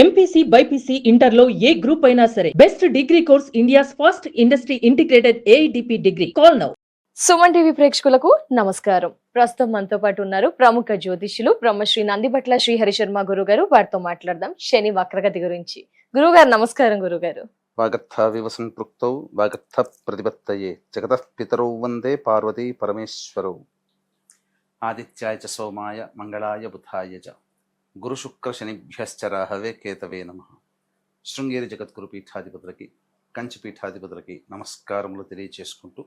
MPC BiPC ఇంటర్లో ఏ group అయినా సరే best degree course India's first industry integrated AIDP degree. Call now. Suman TV ప్రేక్షకులకు నమస్కారం. ప్రస్తుతం మనతో పాటు ఉన్నారు ప్రముఖ జ్యోతిష్యులు బ్రహ్మశ్రీ నందిబట్ల శ్రీహరి శర్మ గురుగారు. వారితో మాట్లాడదాం శని వక్రగతి గురించి. గురుగారు నమస్కారం. గురుగారు వాగర్థ వివసన్ పృక్తౌ వాగర్థ ప్రతిపత్తయే జగతః పితరౌ వందే పార్వతీ పరమేశ్వరౌ. ఆదిత్యాయ చ సోమాయ మంగళాయ బుధాయ చ గురు శుక్ర శనిభ్యశ్చ రాహవే కేతవే నమః. శృంగేరి జగద్గురు పీఠాధిపతులకి కంచి పీఠాధిపతులకి నమస్కారములు తెలియచేసుకుంటూ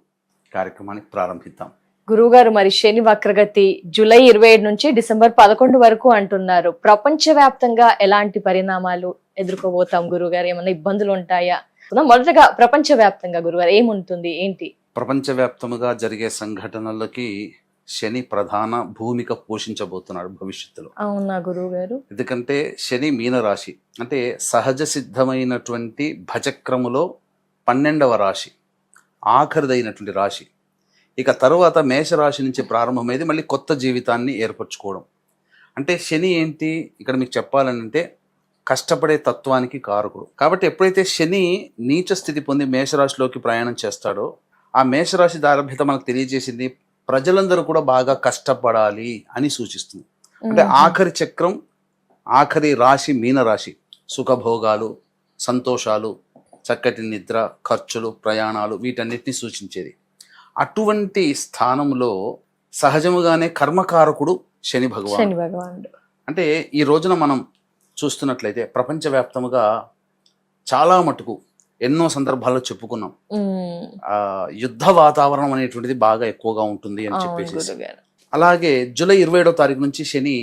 కార్యక్రమాన్ని ప్రారంభిద్దాం. గురువుగారు, మరి శని వక్రగతి జూలై 27 నుంచి డిసెంబర్ 11 వరకు అంటున్నారు. ప్రపంచవ్యాప్తంగా ఎలాంటి పరిణామాలు ఎదుర్కోబోతాం గురుగారు? ఏమైనా ఇబ్బందులు ఉంటాయా? మొదటగా ప్రపంచవ్యాప్తంగా గురుగారు ఏముంటుంది, ఏంటి? ప్రపంచవ్యాప్తముగా జరిగే సంఘటనలకి శని ప్రధాన భూమిక పోషించబోతున్నాడు భవిష్యత్తులో. అవునా గురువుగారు? ఎందుకంటే శని మీనరాశి అంటే సహజ సిద్ధమైనటువంటి భచక్రములో 12వ రాశి, ఆఖరిదైనటువంటి రాశి. ఇక తరువాత మేషరాశి నుంచి ప్రారంభమైంది మళ్ళీ కొత్త జీవితాన్ని ఏర్పరచుకోవడం. అంటే శని ఏంటి ఇక్కడ మీకు చెప్పాలంటే కష్టపడే తత్వానికి కారకుడు. కాబట్టి ఎప్పుడైతే శని నీచ స్థితి పొంది మేషరాశిలోకి ప్రయాణం చేస్తాడో ఆ మేషరాశి దారభ్యత మనకు తెలియజేసింది ప్రజలందరూ కూడా బాగా కష్టపడాలి అని సూచిస్తుంది. అంటే ఆఖరి చక్రం, ఆఖరి రాశి మీనరాశి. సుఖభోగాలు, సంతోషాలు, చక్కటి నిద్ర, ఖర్చులు, ప్రయాణాలు వీటన్నిటిని సూచించేది. అటువంటి స్థానంలో సహజముగానే కర్మకారకుడు శని భగవానుడు. అంటే ఈ రోజున మనం చూస్తున్నట్లయితే ప్రపంచవ్యాప్తముగా చాలా మటుకు ఎన్నో సందర్భాల్లో చెప్పుకున్నాం, యుద్ధ వాతావరణం అనేటువంటిది బాగా ఎక్కువగా ఉంటుంది అని చెప్పేసి. అలాగే జూలై 27వ తారీఖు నుంచి శని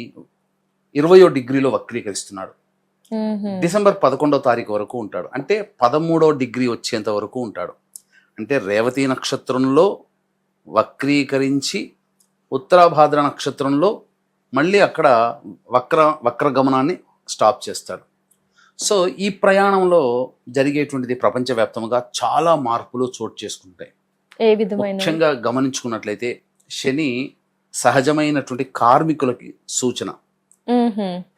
20వ డిగ్రీలో వక్రీకరిస్తున్నాడు. డిసెంబర్ 11వ తారీఖు వరకు ఉంటాడు. అంటే 13వ డిగ్రీ వచ్చేంత వరకు ఉంటాడు. అంటే రేవతి నక్షత్రంలో వక్రీకరించి ఉత్తరాభాద్ర నక్షత్రంలో మళ్ళీ అక్కడ వక్రగమనాన్ని స్టాప్ చేస్తాడు. సో ఈ ప్రయాణంలో జరిగేటువంటిది ప్రపంచవ్యాప్తంగా చాలా మార్పులు చోటు చేసుకుంటాయి. ముఖ్యంగా గమనించుకున్నట్లయితే శని సహజమైనటువంటి కార్మికులకి సూచన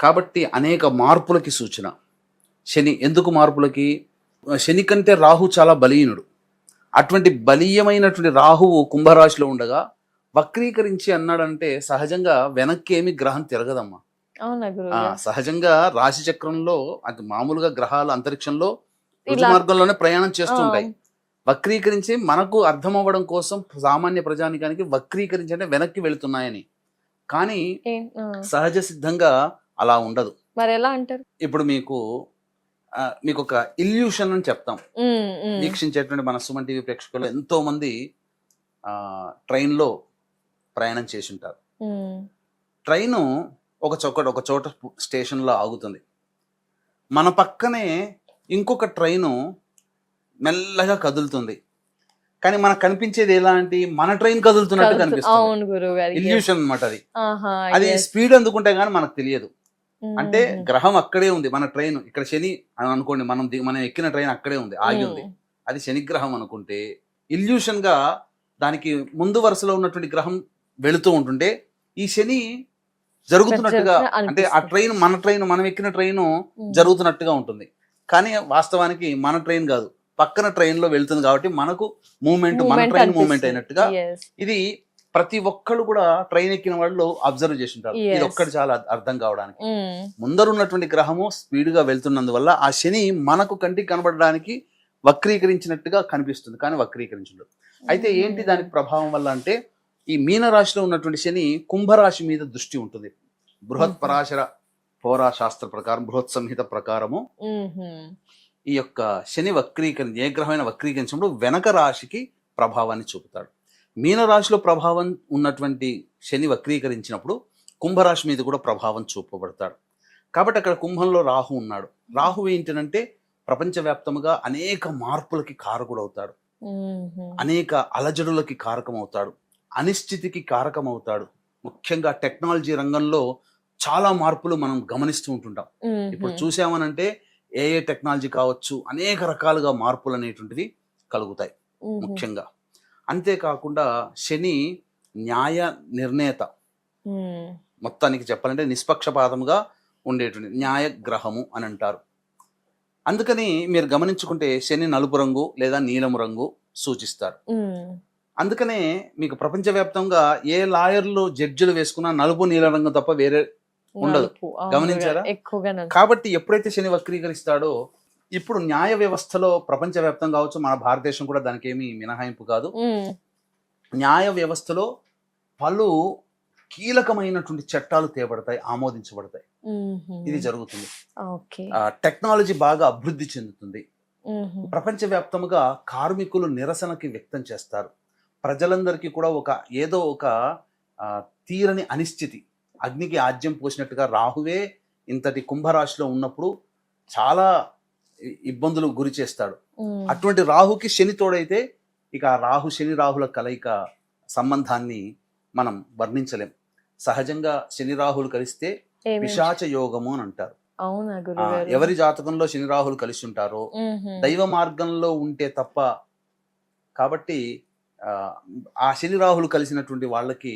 కాబట్టి అనేక మార్పులకి సూచన. శని ఎందుకు మార్పులకి? శని కంటే రాహు చాలా బలీయునుడు. అటువంటి బలీయమైనటువంటి రాహువు కుంభరాశిలో ఉండగా వక్రీకరించి అన్నాడంటే సహజంగా వెనక్కి ఏమి గ్రహం తిరగదమ్మా. సహజంగా రాశి చక్రంలో అది మామూలుగా గ్రహాలు అంతరిక్షంలో రుజు మార్గంలోనే ప్రయాణం చేస్తుంటాయి. వక్రీకరించి మనకు అర్థం అవ్వడం కోసం సామాన్య ప్రజానికానికి వక్రీకరించి అంటే వెనక్కి వెళుతున్నాయని. కానీ సహజ సిద్ధంగా అలా ఉండదు. మరి ఎలా అంటారు? ఇప్పుడు మీకు ఒక ఇల్యూషన్ అని చెప్తాం. వీక్షించేటువంటి మన సుమన్ టీవీ ప్రేక్షకులు ఎంతో మంది ట్రైన్లో ప్రయాణం చేసి ఉంటారు. ట్రైను ఒక చోట స్టేషన్లో ఆగుతుంది. మన పక్కనే ఇంకొక ట్రైను మెల్లగా కదులుతుంది. కానీ మనకు కనిపించేది ఎలాంటి మన ట్రైన్ కదులుతున్నట్టు కనిపిస్తుంది. ఇల్యూషన్ అన్నమాట అది. అది స్పీడ్ అందుకుంటే గానీ మనకు తెలియదు. అంటే గ్రహం అక్కడే ఉంది, మన ట్రైన్ ఇక్కడ శని అని అనుకోండి, మనం ఎక్కిన ట్రైన్ అక్కడే ఉంది, ఆగి ఉంది. అది శని గ్రహం అనుకుంటే ఇల్యూషన్ గా దానికి ముందు వరుసలో ఉన్నటువంటి గ్రహం వెళుతూ ఉంటుంటే ఈ శని జరుగుతున్నట్టుగా, అంటే ఆ ట్రైన్ మన ట్రైన్ మనం ఎక్కిన ట్రైన్ జరుగుతున్నట్టుగా ఉంటుంది. కానీ వాస్తవానికి మన ట్రైన్ కాదు, పక్కన ట్రైన్ లో వెళ్తుంది. కాబట్టి మనకు మూమెంట్, మన ట్రైన్ మూమెంట్ అయినట్టుగా ఇది ప్రతి ఒక్కళ్ళు కూడా ట్రైన్ ఎక్కిన వాళ్ళు అబ్జర్వ్ చేసి ఉంటారు. ఇది ఒక్కటి చాలా అర్థం కావడానికి. ముందరున్నటువంటి గ్రహము స్పీడ్ గా వెళ్తున్నందువల్ల ఆ శని మనకు కంటికి కనబడడానికి వక్రీకరించినట్టుగా కనిపిస్తుంది, కానీ వక్రీకరించదు. అయితే ఏంటి దానికి ప్రభావం వల్ల అంటే ఈ మీనరాశిలో ఉన్నటువంటి శని కుంభరాశి మీద దృష్టి ఉంటుంది. బృహత్ పరాశర పౌరా శాస్త్ర ప్రకారం, బృహత్ సంహిత ప్రకారము ఈ యొక్క శని ఏ గ్రహమైన వక్రీకరించినప్పుడు వెనక రాశికి ప్రభావాన్ని చూపుతాడు. మీనరాశిలో ప్రభావం ఉన్నటువంటి శని వక్రీకరించినప్పుడు కుంభరాశి మీద కూడా ప్రభావం చూపబడతాడు. కాబట్టి అక్కడ కుంభంలో రాహు ఉన్నాడు. రాహు ఏంటంటే ప్రపంచవ్యాప్తముగా అనేక మార్పులకి కారకుడవుతాడు, అనేక అలజడులకి కారకమవుతాడు, అనిశ్చితికి కారకమవుతాడు. ముఖ్యంగా టెక్నాలజీ రంగంలో చాలా మార్పులు మనం గమనిస్తూ ఉంటుంటాం. ఇప్పుడు చూసామనంటే ఏఏ టెక్నాలజీ కావచ్చు, అనేక రకాలుగా మార్పులు అనేటువంటివి కలుగుతాయి ముఖ్యంగా. అంతేకాకుండా శని న్యాయ నిర్ణేత. మొత్తానికి చెప్పాలంటే నిష్పక్షపాతంగా ఉండేటువంటి న్యాయ గ్రహము అని అంటారు. అందుకని మీరు గమనించుకుంటే శని నలుపు రంగు లేదా నీలము రంగు సూచిస్తారు. అందుకనే మీకు ప్రపంచవ్యాప్తంగా ఏ లాయర్లు జడ్జిలు వేసుకున్నా నలుపు నీల రంగు తప్ప వేరే ఉండదు. గమనించారా? కాబట్టి ఎప్పుడైతే శని వక్రీకరిస్తాడో ఇప్పుడు న్యాయ వ్యవస్థలో ప్రపంచవ్యాప్తంగా కావచ్చు, మన భారతదేశం కూడా దానికి ఏమీ మినహాయింపు కాదు. న్యాయ వ్యవస్థలో పలు కీలకమైనటువంటి చట్టాలు తేబడతాయి, ఆమోదించబడతాయి. ఇది జరుగుతుంది. టెక్నాలజీ బాగా అభివృద్ధి చెందుతుంది. ప్రపంచవ్యాప్తంగా కార్మికులు నిరసనకి వ్యక్తం చేస్తారు. ప్రజలందరికీ కూడా ఏదో ఒక తీరని అనిశ్చితి, అగ్నికి ఆజ్యం పోసినట్టుగా రాహువే ఇంతటి కుంభరాశిలో ఉన్నప్పుడు చాలా ఇబ్బందులు గురి చేస్తాడు. అటువంటి రాహుకి శని తోడైతే ఇక రాహు శని రాహుల కలయిక సంబంధాన్ని మనం వర్ణించలేం. సహజంగా శని రాహులు కలిస్తే పిశాచ యోగము అని అంటారు. ఎవరి జాతకంలో శని రాహులు కలిసి ఉంటారో దైవ మార్గంలో ఉంటే తప్ప. కాబట్టి ఆ శని రాహులు కలిసినటువంటి వాళ్ళకి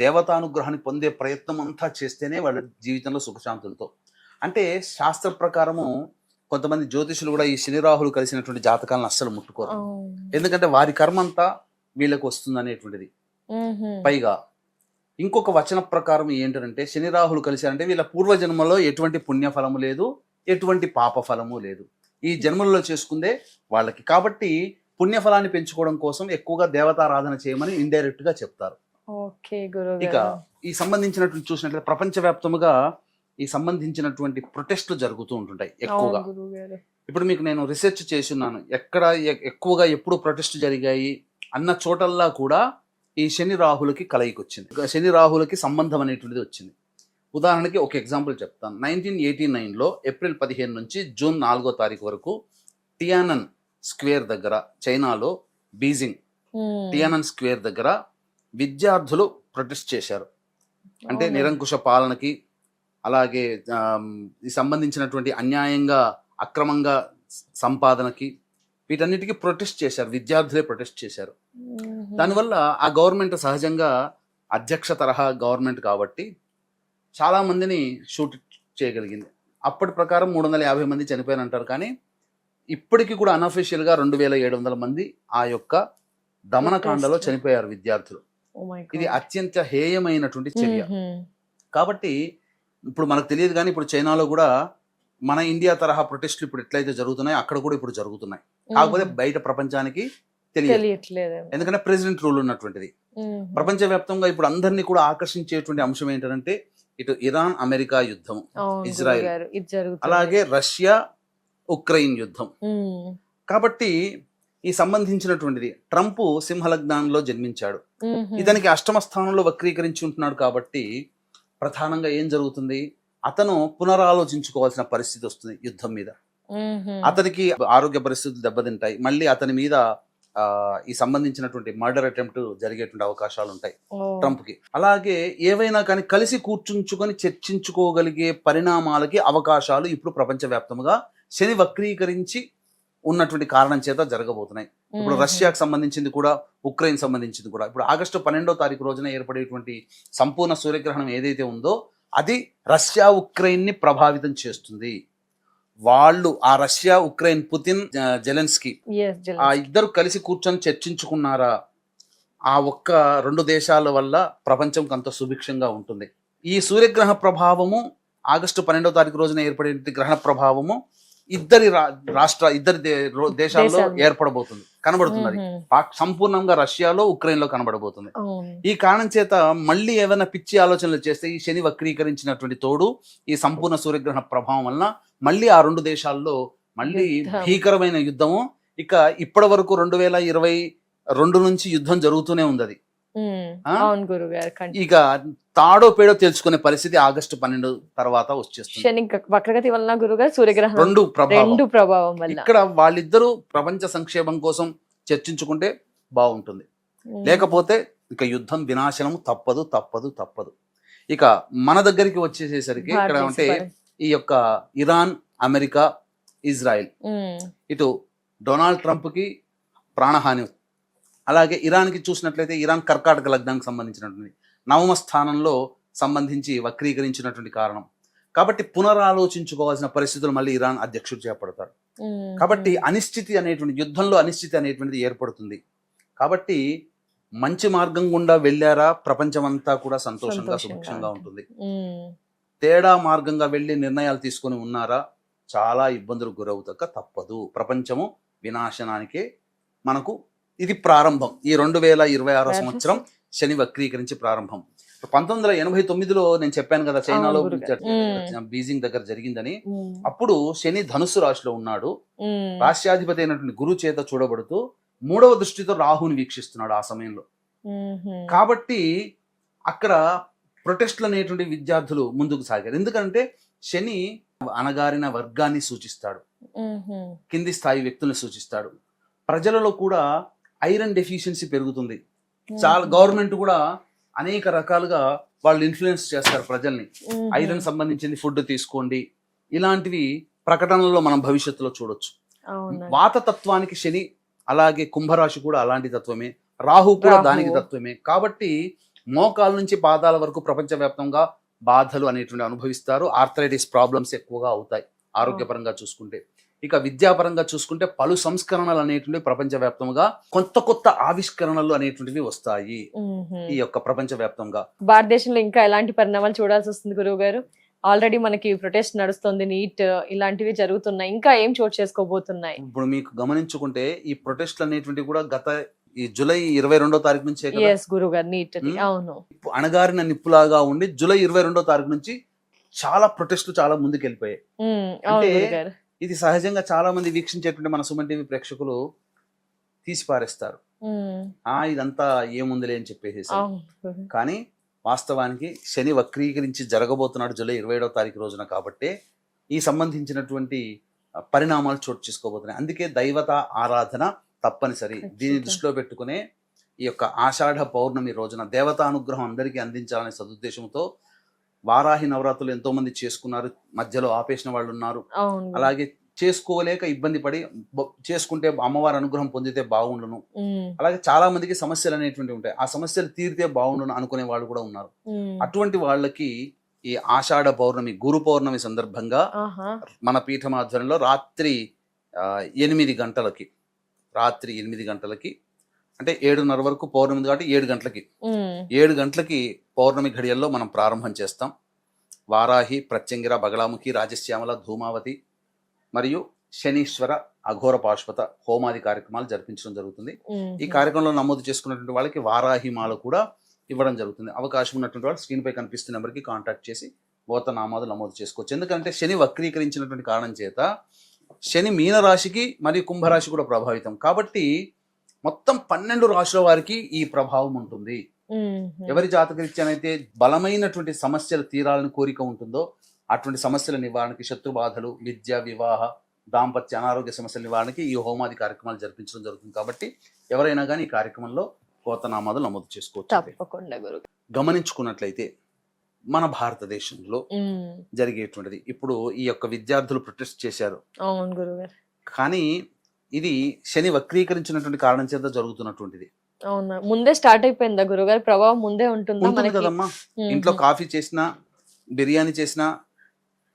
దేవతానుగ్రహాన్ని పొందే ప్రయత్నం అంతా చేస్తేనే వాళ్ళ జీవితంలో సుఖశాంతులతో. అంటే శాస్త్ర ప్రకారము కొంతమంది జ్యోతిషులు కూడా ఈ శని రాహులు కలిసినటువంటి జాతకాలను అస్సలు ముట్టుకోరు. ఎందుకంటే వారి కర్మ అంతా వీళ్ళకి వస్తుంది అనేటువంటిది. పైగా ఇంకొక వచన ప్రకారం ఏంటంటే శని రాహులు కలిశారంటే వీళ్ళ పూర్వజన్మలో ఎటువంటి పుణ్యఫలము లేదు, ఎటువంటి పాప ఫలము లేదు, ఈ జన్మలలో చేసుకుందే వాళ్ళకి. కాబట్టి పుణ్యఫలాన్ని పెంచుకోవడం కోసం ఎక్కువగా దేవతారాధన చేయమని ఇండైరెక్ట్ గా చెప్తారు. ఇక ఈ సంబంధించినటువంటి చూసినట్లయితే ప్రపంచవ్యాప్తముగా ఈ సంబంధించినటువంటి ప్రొటెస్ట్లు జరుగుతూ ఉంటుంటాయి ఎక్కువగా. ఇప్పుడు మీకు నేను రీసెర్చ్ చేసి ఉన్నాను, ఎక్కడ ఎక్కువగా ఎప్పుడు ప్రొటెస్ట్ జరిగాయి అన్న చోటల్లా కూడా ఈ శని రాహులకి కలయిక వచ్చింది, శని రాహులకి సంబంధం అనేటువంటిది వచ్చింది. ఉదాహరణకి ఒక ఎగ్జాంపుల్ చెప్తాను. 1989లో ఏప్రిల్ 15 నుంచి జూన్ 4వ తారీఖు వరకు టియానన్ స్క్వేర్ దగ్గర, చైనాలో బీజింగ్ టియానన్ స్క్వేర్ దగ్గర విద్యార్థులు ప్రొటెస్ట్ చేశారు. అంటే నిరంకుశ పాలనకి, అలాగే ఈ సంబంధించినటువంటి అన్యాయంగా అక్రమంగా సంపాదనకి, వీటన్నిటికీ ప్రొటెస్ట్ చేశారు. విద్యార్థులే ప్రొటెస్ట్ చేశారు. దానివల్ల ఆ గవర్నమెంట్ సహజంగా అధ్యక్ష తరహా గవర్నమెంట్ కాబట్టి చాలా మందిని షూట్ చేయగలిగింది. అప్పటి ప్రకారం 350 మంది చనిపోయారంటారు. కానీ ఇప్పటికీ కూడా అనఫీషియల్ గా 2700 మంది ఆ యొక్క దమనకాండలో చనిపోయారు విద్యార్థులు. ఇది అత్యంత హేయమైనటువంటి చర్య. కాబట్టి ఇప్పుడు మనకు తెలియదు, కానీ ఇప్పుడు చైనాలో కూడా మన ఇండియా తరహా ప్రొటెస్ట్లు ఇప్పుడు ఎట్లయితే జరుగుతున్నాయో అక్కడ కూడా ఇప్పుడు జరుగుతున్నాయి. కాకపోతే బయట ప్రపంచానికి తెలియట్లేదు, ఎందుకంటే ప్రెసిడెంట్ రూల్ ఉన్నటువంటిది. ప్రపంచవ్యాప్తంగా ఇప్పుడు అందరినీ కూడా ఆకర్షించేటువంటి అంశం ఏంటంటే ఇటు ఇరాన్ అమెరికా యుద్ధం, ఇజ్రాయెల్, అలాగే రష్యా ఉక్రెయిన్ యుద్ధం. కాబట్టి ఈ సంబంధించినటువంటిది ట్రంప్ సింహలగ్నంలో జన్మించాడు. ఇతనికి అష్టమ స్థానంలో వక్రీకరించి ఉంటున్నాడు. కాబట్టి ప్రధానంగా ఏం జరుగుతుంది, అతను పునరాలోచించుకోవాల్సిన పరిస్థితి వస్తుంది యుద్ధం మీద. అతనికి ఆరోగ్య పరిస్థితులు దెబ్బతింటాయి. మళ్ళీ అతని మీద ఈ సంబంధించినటువంటి మర్డర్ అటెంప్ట్ జరిగేటువంటి అవకాశాలు ఉంటాయి ట్రంప్ కి. అలాగే ఏవైనా కానీ కలిసి కూర్చుంచుకొని చర్చించుకోగలిగే పరిణామాలకి అవకాశాలు ఇప్పుడు ప్రపంచవ్యాప్తంగా శని వక్రీకరించి ఉన్నటువంటి కారణం చేత జరగబోతున్నాయి. ఇప్పుడు రష్యాకు సంబంధించింది కూడా, ఉక్రెయిన్ సంబంధించింది కూడా. ఇప్పుడు ఆగస్టు 12వ తారీఖు రోజున ఏర్పడేటువంటి సంపూర్ణ సూర్యగ్రహణం ఏదైతే ఉందో అది రష్యా ఉక్రెయిన్ ని ప్రభావితం చేస్తుంది. వాళ్ళు ఆ రష్యా ఉక్రెయిన్ పుతిన్ జెలెన్స్కీ ఆ ఇద్దరు కలిసి కూర్చొని చర్చించుకున్నారా, ఆ ఒక్క 2 దేశాల వల్ల ప్రపంచం అంత సుభిక్షంగా ఉంటుంది. ఈ సూర్యగ్రహణ ప్రభావము ఆగస్టు 12వ తారీఖు రోజున ఏర్పడే గ్రహణ ప్రభావము ఇద్దరి దేశాల్లో ఏర్పడబోతుంది, కనబడుతుంది. అది సంపూర్ణంగా రష్యాలో ఉక్రెయిన్ లో కనబడబోతుంది. ఈ కారణం చేత మళ్ళీ ఏమైనా పిచ్చి ఆలోచనలు చేస్తే ఈ శని వక్రీకరించినటువంటి తోడు ఈ సంపూర్ణ సూర్యగ్రహణ ప్రభావం వల్ల మళ్ళీ ఆ 2 దేశాల్లో మళ్ళీ భీకరమైన యుద్ధము. ఇక ఇప్పటి వరకు 2022 నుంచి యుద్ధం జరుగుతూనే ఉంది. అది ఇక తాడో పేడో తెలుసుకునే పరిస్థితి ఆగస్టు 12 తర్వాత వచ్చేస్తుంది. వక్రగతి వలన గురుగారు సూర్యగ్రహణం రెండు ప్రభావం వల్ల ఇక్కడ వాళ్ళిద్దరూ ప్రపంచ సంక్షేమం కోసం చర్చించుకుంటే బాగుంటుంది. లేకపోతే ఇక యుద్ధం వినాశనం తప్పదు. ఇక మన దగ్గరికి వచ్చేసేసరికి ఇక్కడ అంటే ఈ యొక్క ఇరాన్ అమెరికా ఇజ్రాయెల్, ఇటు డొనాల్డ్ ట్రంప్ కి ప్రాణహాని. అలాగే ఇరాన్కి చూసినట్లయితే ఇరాన్ కర్కాటక లగ్నానికి సంబంధించినటువంటి 9వ స్థానంలో సంబంధించి వక్రీకరించినటువంటి కారణం. కాబట్టి పునరాలోచించుకోవాల్సిన పరిస్థితులు మళ్ళీ ఇరాన్ అధ్యక్షుడు చేపడతారు. కాబట్టి అనిశ్చితి అనేటువంటి యుద్ధంలో అనిశ్చితి అనేటువంటిది ఏర్పడుతుంది. కాబట్టి మంచి మార్గం గుండా వెళ్ళారా ప్రపంచం అంతా కూడా సంతోషంగా సుభిక్షంగా ఉంటుంది. తేడా మార్గంగా వెళ్ళి నిర్ణయాలు తీసుకొని ఉన్నారా చాలా ఇబ్బందులకు గురవుతాక తప్పదు. ప్రపంచము వినాశనానికే మనకు ఇది ప్రారంభం. ఈ 2026 సంవత్సరం శని వక్రీకరించి ప్రారంభం. 1989లో నేను చెప్పాను కదా చైనాలో బీజింగ్ దగ్గర జరిగిందని. అప్పుడు శని ధనుస్సు రాశిలో ఉన్నాడు. రాష్ట్రాధిపతి అయినటువంటి గురు చేత చూడబడుతూ 3వ దృష్టితో రాహుని వీక్షిస్తున్నాడు ఆ సమయంలో. కాబట్టి అక్కడ ప్రొటెస్ట్లు అనేటువంటి విద్యార్థులు ముందుకు సాగారు. ఎందుకంటే శని అణగారిన వర్గాన్ని సూచిస్తాడు, కింది స్థాయి వ్యక్తుల్ని సూచిస్తాడు. ప్రజలలో కూడా ఐరన్ డెఫిషియన్సీ పెరుగుతుంది. చాలా గవర్నమెంట్ కూడా అనేక రకాలుగా వాళ్ళు ఇన్ఫ్లుయెన్స్ చేస్తారు ప్రజల్ని. ఐరన్ సంబంధించింది ఫుడ్ తీసుకోండి ఇలాంటివి ప్రకటనలో మనం భవిష్యత్తులో చూడొచ్చు. వాత తత్వానికి శని, అలాగే కుంభరాశి కూడా అలాంటి తత్వమే, రాహు కూడా దానికి తత్వమే. కాబట్టి మోకాల నుంచి పాదాల వరకు ప్రపంచవ్యాప్తంగా బాధలు అనేటువంటి అనుభవిస్తారు. ఆర్థరైటిస్ ప్రాబ్లమ్స్ ఎక్కువగా అవుతాయి ఆరోగ్యపరంగా చూసుకుంటే. ఇక విద్యాపరంగా చూసుకుంటే పలు సంస్కరణలు అనేటువంటివి ప్రపంచవ్యాప్తంగా కొత్త కొత్త ఆవిష్కరణలు అనేటువంటివి వస్తాయి ఈ యొక్క ప్రపంచవ్యాప్తంగా. భారతదేశంలో ఇంకా ఎలాంటి పరిణామాలు చూడాల్సి వస్తుంది గురువు గారు? ఆల్రెడీ మనకి ప్రొటెస్ట్ నడుస్తుంది, నీట్ ఇలాంటివి జరుగుతున్నాయి, ఇంకా ఏం చోటు చేసుకోబోతున్నాయి? ఇప్పుడు మీకు గమనించుకుంటే ఈ ప్రొటెస్ట్లు అనేటువంటివి కూడా గత ఈ జూలై 22వ తారీఖు నుంచి నీట్ అవును అణగారిన నిప్పులాగా ఉండి జూలై 22వ తారీఖు నుంచి చాలా ప్రొటెస్ట్లు చాలా ముందుకు వెళ్ళిపోయాయి. అంటే ఇది సహజంగా చాలా మంది వీక్షించేటువంటి మన సుమన్ టీవీ ప్రేక్షకులు తీసి పారేస్తారు, ఇదంతా ఏముందిలే అని చెప్పేసి. కానీ వాస్తవానికి శని వక్రీకరించి జరగబోతున్నాడు జూలై 27వ తారీఖు రోజున. కాబట్టి ఈ సంబంధించినటువంటి పరిణామాలు చోటు చేసుకోబోతున్నాయి. అందుకే దైవత ఆరాధన తప్పనిసరి. దీన్ని దృష్టిలో పెట్టుకునే ఈ యొక్క ఆషాఢ పౌర్ణమి రోజున దేవతానుగ్రహం అందరికీ అందించాలనే సదుద్దేశంతో వారాహి నవరాత్రులు ఎంతో మంది చేసుకున్నారు, మధ్యలో ఆపేసిన వాళ్ళు ఉన్నారు. అలాగే చేసుకోలేక ఇబ్బంది పడి చేసుకుంటే అమ్మవారి అనుగ్రహం పొందితే బాగుండును, అలాగే చాలా మందికి సమస్యలు అనేటువంటి ఉంటాయి, ఆ సమస్యలు తీరితే బాగుండును అనుకునే వాళ్ళు కూడా ఉన్నారు. అటువంటి వాళ్ళకి ఈ ఆషాఢ పౌర్ణమి గురు పౌర్ణమి సందర్భంగా మన పీఠం ఆధ్వర్యంలో రాత్రి 8 గంటలకి అంటే 7:30 వరకు పౌర్ణమి కాబట్టి 7 గంటలకి పౌర్ణమి ఘడియల్లో మనం ప్రారంభం చేస్తాం. వారాహి, ప్రత్యంగిర, బగళాముఖి, రాజశ్యామల, ధూమావతి మరియు శనీశ్వర అఘోర పాశుపత హోమాది కార్యక్రమాలు జరిపించడం జరుగుతుంది. ఈ కార్యక్రమంలో నమోదు చేసుకున్నటువంటి వాళ్ళకి వారాహి మాల కూడా ఇవ్వడం జరుగుతుంది. అవకాశం ఉన్నటువంటి వాళ్ళు స్క్రీన్ పై కనిపిస్తున్న నెంబర్కి కాంటాక్ట్ చేసి గోత్రనామాలు నమోదు చేసుకోవచ్చు. ఎందుకంటే శని వక్రీకరించినటువంటి కారణం చేత శని మీనరాశికి మరియు కుంభరాశి కూడా ప్రభావితం. కాబట్టి మొత్తం 12 రాశుల వారికి ఈ ప్రభావం ఉంటుంది. ఎవరి జాతకరీత్యానైతే బలమైనటువంటి సమస్యలు తీరాలని కోరిక ఉంటుందో అటువంటి సమస్యల నివారణకి, శత్రు బాధలు, విద్య, వివాహ, దాంపత్య, అనారోగ్య సమస్యల నివారణకి ఈ హోమాది కార్యక్రమాలు జరిపించడం జరుగుతుంది. కాబట్టి ఎవరైనా కానీ ఈ కార్యక్రమంలో గోత్రనామాలు నమోదు చేసుకోవచ్చు. గమనించుకున్నట్లయితే మన భారతదేశంలో జరిగేటువంటిది ఇప్పుడు ఈ యొక్క విద్యార్థులు ప్రొటెస్ట్ చేశారు, కానీ ఇది శని వక్రీకరించినటువంటి కారణం చేత జరుగుతున్నటువంటిది. అవునా, ముందే స్టార్ట్ అయిపోయిందా గురుగారు? ప్రభావం ముందే ఉంటుంది కదమ్మా. ఇంట్లో కాఫీ చేసినా, బిర్యానీ చేసినా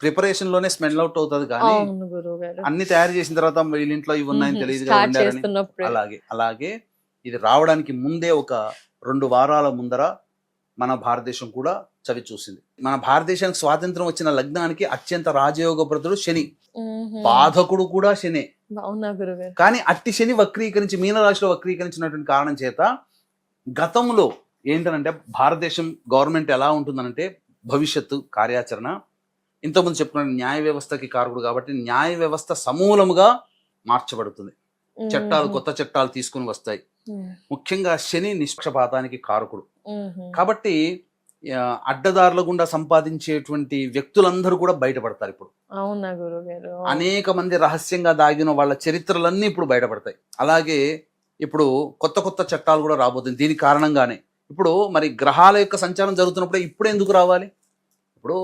ప్రిపరేషన్ లోనే స్మెల్ అవుట్ అవుతుంది, కానీ అన్ని తయారు చేసిన తర్వాత వీళ్ళింట్లో ఇవి ఉన్నాయని తెలియదు. అలాగే ఇది రావడానికి ముందే ఒక 2 వారాల ముందర మన భారతదేశం కూడా చవి చూసింది. మన భారతదేశానికి స్వాతంత్రం వచ్చిన లగ్నానికి అత్యంత రాజయోగ బ్రతుడు శని, బాధకుడు కూడా శని. కానీ అట్టి శని వక్రీకరించి మీనరాశిలో వక్రీకరించినటువంటి కారణం చేత గతంలో ఏంటనంటే భారతదేశం గవర్నమెంట్ ఎలా ఉంటుందనంటే భవిష్యత్తు కార్యాచరణ ఇంతకుముందు చెప్పుకున్న న్యాయ వ్యవస్థకి కారకుడు కాబట్టి న్యాయ వ్యవస్థ సమూలముగా మార్చబడుతుంది. కొత్త చట్టాలు తీసుకుని వస్తాయి. ముఖ్యంగా శని నిష్పక్షపాతానికి కారకుడు కాబట్టి అడ్డదారుల గుండా సంపాదించేటువంటి వ్యక్తులందరూ కూడా బయటపడతారు. ఇప్పుడు అవునా గురుగారు, అనేక మంది రహస్యంగా దాగిన వాళ్ళ చరిత్రలన్నీ ఇప్పుడు బయటపడతాయి. అలాగే ఇప్పుడు కొత్త చట్టాలు కూడా రాబోతుంది. దీని కారణంగానే ఇప్పుడు మరి గ్రహాల యొక్క సంచారం జరుగుతున్నప్పుడు ఇప్పుడు ఎందుకు రావాలి? ఇప్పుడు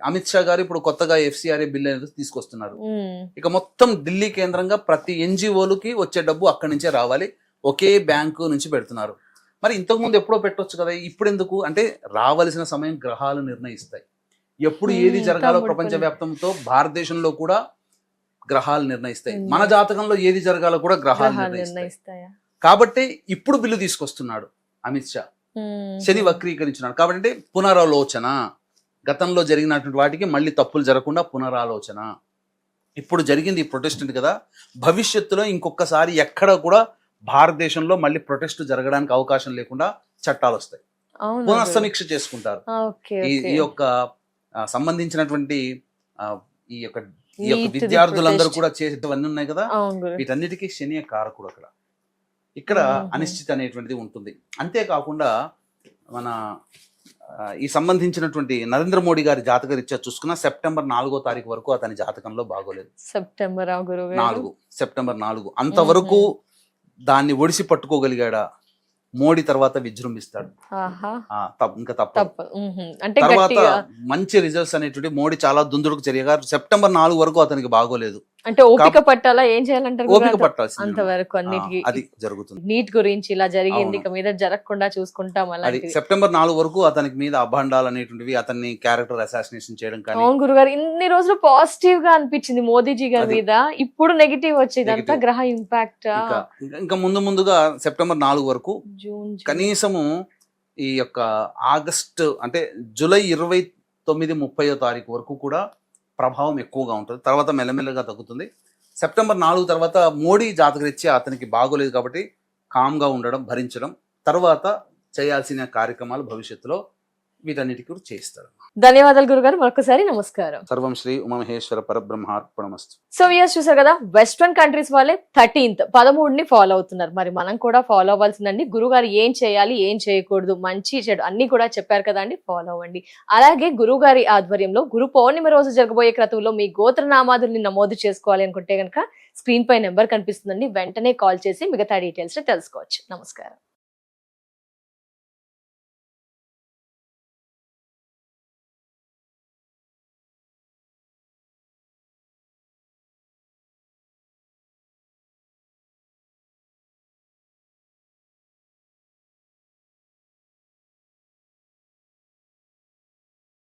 అమిత్ షా గారు ఇప్పుడు కొత్తగా FCRA బిల్ అనేది తీసుకొస్తున్నారు. ఇక మొత్తం ఢిల్లీ కేంద్రంగా ప్రతి NGOలకి వచ్చే డబ్బు అక్కడి నుంచే రావాలి, ఒకే బ్యాంకు నుంచి పెడుతున్నారు. మరి ఇంతకుముందు ఎప్పుడో పెట్టొచ్చు కదా, ఇప్పుడు ఎందుకు అంటే రావాల్సిన సమయం గ్రహాలు నిర్ణయిస్తాయి. ఎప్పుడు ఏది జరగాలో తమ్ముడు ప్రపంచ పని. వ్యాప్తంతో భారతదేశంలో కూడా గ్రహాలు నిర్ణయిస్తాయి. మన జాతకంలో ఏది జరగాలో కూడా గ్రహాలు గ్రహాలు నిర్ణయిస్తాయి. నిర్ణయిస్తాయా? కాబట్టి ఇప్పుడు బిల్లు తీసుకొస్తున్నాడు అమిత్ షా. శని వక్రీకరించినాడు కాబట్టి పునరాలోచన, గతంలో జరిగినటువంటి వాటికి మళ్ళీ తప్పులు జరగకుండా పునరాలోచన. ఇప్పుడు జరిగింది ఈ ప్రొటెస్ట్ కదా, భవిష్యత్తులో ఇంకొకసారి ఎక్కడ కూడా భారతదేశంలో మళ్ళీ ప్రొటెస్ట్ జరగడానికి అవకాశం లేకుండా చట్టాలు వస్తాయి. అవును పునఃసమీక్ష చేసుకుంటారు. ఓకే ఈ యొక్క సంబంధించినటువంటి ఆ, ఈ యొక్క Lead to the విద్యార్థులందరూ protest. కూడా చేసేటవన్నీ ఉన్నాయి కదా, అవును గురు. వీటన్నిటికీ శని కారకుడు అక్కడ. ఇక్కడ అనిశ్చితి అనేటువంటిది ఉంటుంది. అంతేకాకుండా మన ఈ సంబంధించినటువంటి నరేంద్ర మోడీ గారి జాతక రీత్యా చూసుకున్న సెప్టెంబర్ 4వ తారీఖు వరకు అతని జాతకంలో బాగోలేదు. సెప్టెంబర్ గురువు 4 సెప్టెంబర్ 4 అంతవరకు దాన్ని ఒడిసి పట్టుకోగలిగాడా? మోడీ తర్వాత విజృంభిస్తాడు. ఆహా, ఇంకా తప్ప తప్ప. అంటే తర్వాత గట్టిగా మంచి రిజల్ట్స్ అనేటువంటి మోడీ చాలా దుందుడుకు జరిగా సెప్టెంబర్ 4 వరకు అతనికి బాగోలేదు. అంటే ఓపిక పట్టాలా, ఏం చేయాలంటారు ఓపిక గురుగారు? పట్టాల్సింది. అంతవరకు అన్నిటికీ అది జరుగుతుంది. నీట్ గురించి ఇలా జరిగింది, అవును. ఇక మీద జరగకుండా చూసుకుంటాం అది అలాంటివి. సెప్టెంబర్ 4 వరకు అతనికి మీద అభాండాలు అనేటువంటివి, అతన్ని క్యారెక్టర్ అసాసినేషన్ చేయడం కానీ అవును గురుగారు, ఇన్ని రోజులు పాజిటివ్ గా అనిపించింది మోదీజీ గారి అది. మీద, ఇప్పుడు నెగిటివ్ వచ్చేది అంతా Negative. గ్రహ ఇంపాక్ట్. ఇంకా ముందుగా సెప్టెంబర్ 4 వరకు జూన్ కనీసము ఈ యొక్క ఆగస్టు అంటే జూలై 29, 30వ తారీఖు వరకు కూడా ప్రభావం ఎక్కువగా ఉంటుంది. తర్వాత మెల్లమెల్లగా తగ్గుతుంది. సెప్టెంబర్ 4 తర్వాత మోడీ జాతకరీత్యా అతనికి బాగోలేదు కాబట్టి కామ్గా ఉండడం, భరించడం, తర్వాత చేయాల్సిన కార్యక్రమాలు భవిష్యత్తులో వీటన్నిటికీ కూడా చేయిస్తాడు. ధన్యవాదాలు గురుగారు, మరొకసారి నమస్కారం. సర్వం శ్రీ ఉమామహేశ్వర పరబ్రహ్మార్పణమస్తు. సో ఇయర్స్ చూసారు కదా, వెస్ట్రన్ కంట్రీస్ వాళ్ళే 13th ఫాలో అవుతున్నారు. మరి మనం కూడా ఫాలో అవ్వాల్సిందండి. గురుగారు ఏం చేయాలి, ఏం చేయకూడదు, మంచి చెడు అన్ని కూడా చెప్పారు కదా అండి, ఫాలో అవ్వండి. అలాగే గురుగారి ఆధ్వర్యంలో గురు పౌర్ణమి రోజు జరగబోయే క్రతువులో మీ గోత్రనామాదుల్ని నమోదు చేసుకోవాలి అనుకుంటే కనుక స్క్రీన్ పై నెంబర్ కనిపిస్తుందండి, వెంటనే కాల్ చేసి మిగతా డీటెయిల్స్ తెలుసుకోవచ్చు. నమస్కారం.